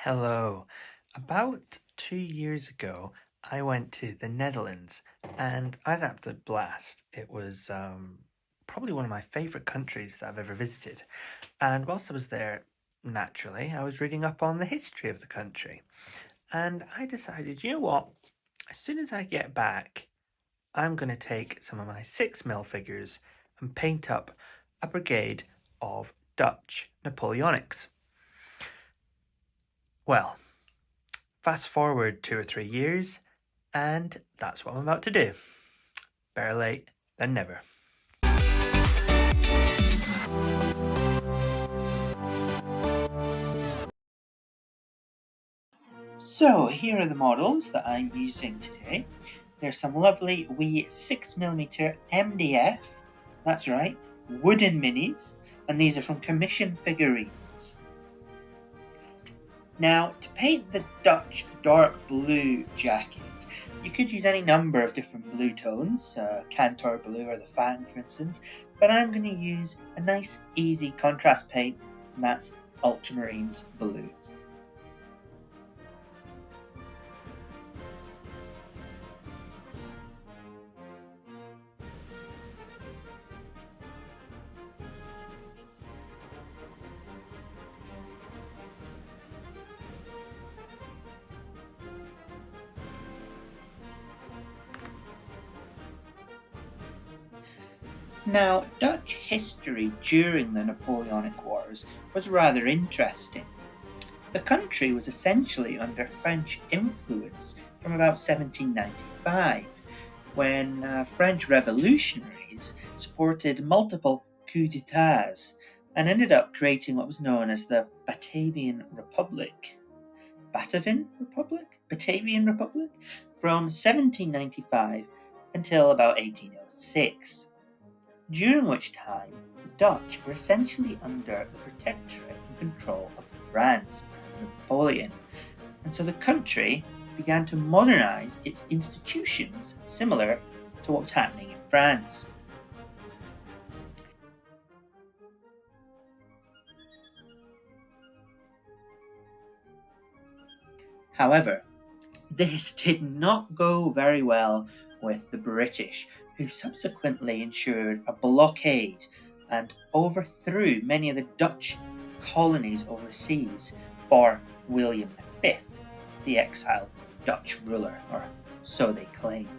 Hello. About 2 years ago, I went to the Netherlands and I had a blast. It was probably one of my favorite countries that I've ever visited. And whilst I was there, naturally, I was reading up on the history of the country. And I decided, you know what? As soon as I get back, I'm going to take some of my 6 mil figures and paint up a brigade of Dutch Napoleonics. Well, fast forward 2 or 3 years, and that's what I'm about to do. Better late than never. So here are the models that I'm using today. There's some lovely wee 6mm MDF, that's right, wooden minis, and these are from Commission Figurines. Now, to paint the Dutch dark blue jacket, you could use any number of different blue tones, Cantor blue or the Fang for instance, but I'm going to use a nice easy contrast paint, and that's ultramarines blue. Now, Dutch history during the Napoleonic Wars was rather interesting. The country was essentially under French influence from about 1795, when French revolutionaries supported multiple coups d'etats and ended up creating what was known as the Batavian Republic. Batavian Republic? From 1795 until about 1806. During which time the Dutch were essentially under the protectorate and control of France and Napoleon, and so the country began to modernise its institutions similar to what was happening in France. However, this did not go very well with the British, who subsequently ensured a blockade and overthrew many of the Dutch colonies overseas for William V, the exiled Dutch ruler, or so they claimed.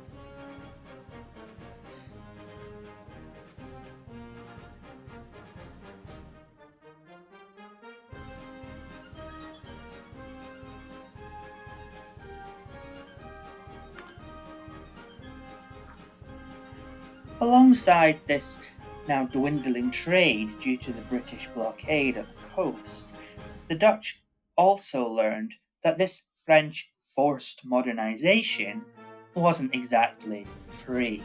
Alongside this now dwindling trade due to the British blockade at the coast, the Dutch also learned that this French forced modernisation wasn't exactly free.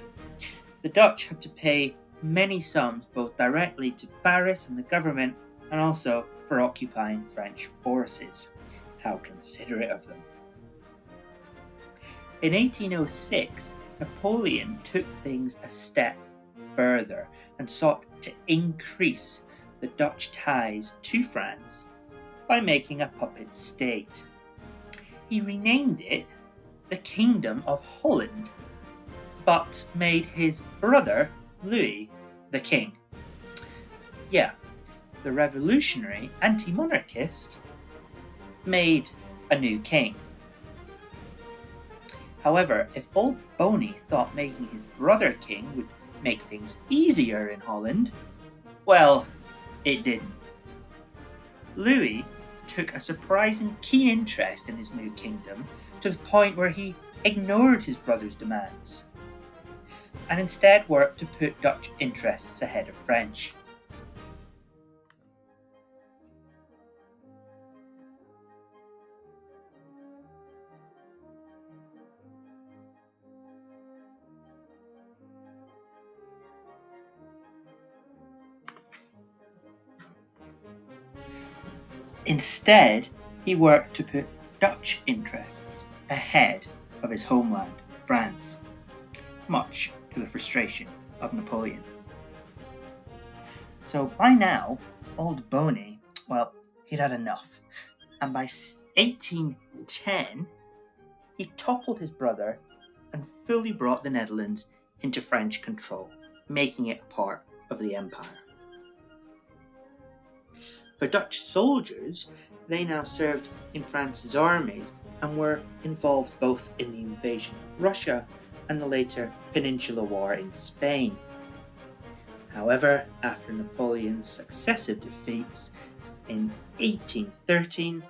The Dutch had to pay many sums both directly to Paris and the government and also for occupying French forces. How considerate of them. In 1806, Napoleon took things a step further and sought to increase the Dutch ties to France by making a puppet state. He renamed it the Kingdom of Holland, but made his brother Louis the king. Yeah, the revolutionary anti-monarchist made a new king. However, if old Boney thought making his brother king would make things easier in Holland, well, it didn't. Louis took a surprising keen interest in his new kingdom to the point where he ignored his brother's demands and instead worked to put Dutch interests ahead of French. Instead, he worked to put Dutch interests ahead of his homeland, France, much to the frustration of Napoleon. So by now, old Boney, well, he'd had enough, and by 1810, he toppled his brother and fully brought the Netherlands into French control, making it a part of the empire. For Dutch soldiers, they now served in France's armies and were involved both in the invasion of Russia and the later Peninsular War in Spain. However, after Napoleon's successive defeats in 1813,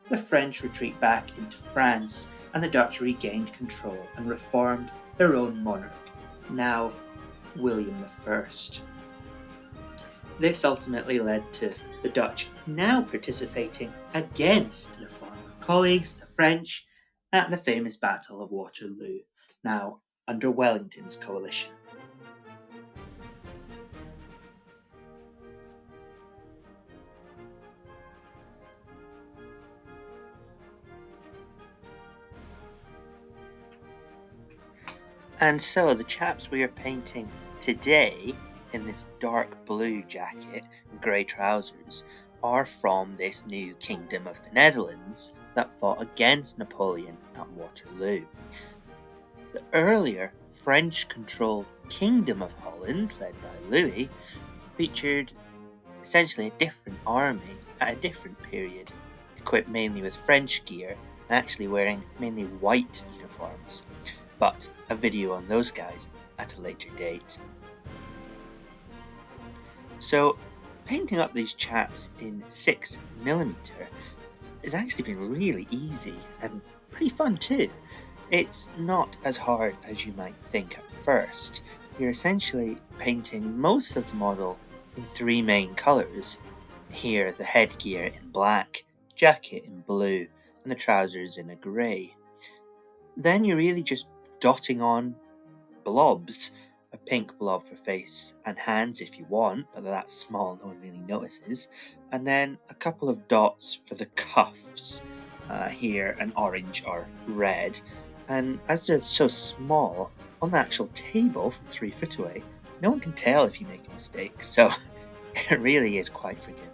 the French retreat back into France and the Dutch regained control and reformed their own monarch, now William I. This ultimately led to the Dutch now participating against their former colleagues, the French, at the famous Battle of Waterloo, now under Wellington's coalition. And so the chaps we are painting today in this dark blue jacket and grey trousers are from this new kingdom of the Netherlands that fought against Napoleon at Waterloo. The earlier French-controlled Kingdom of Holland, led by Louis, featured essentially a different army at a different period, equipped mainly with French gear and actually wearing mainly white uniforms. But a video on those guys at a later date. So painting up these chaps in 6mm has actually been really easy and pretty fun too. It's not as hard as you might think at first. You're essentially painting most of the model in 3 main colours. Here the headgear in black, jacket in blue, and the trousers in a grey. Then you're really just dotting on blobs, a pink blob for face and hands if you want, but that's small, no one really notices, and then a couple of dots for the cuffs, here an orange or red, and as they're so small, on the actual table from 3 foot away, no one can tell if you make a mistake, so it really is quite forgiving.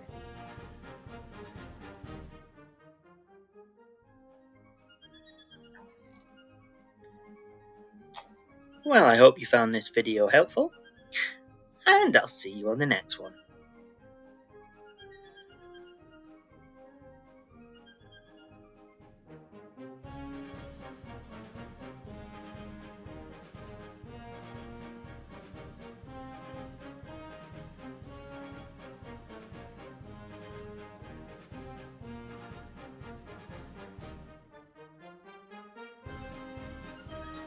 Well, I hope you found this video helpful, and I'll see you on the next one.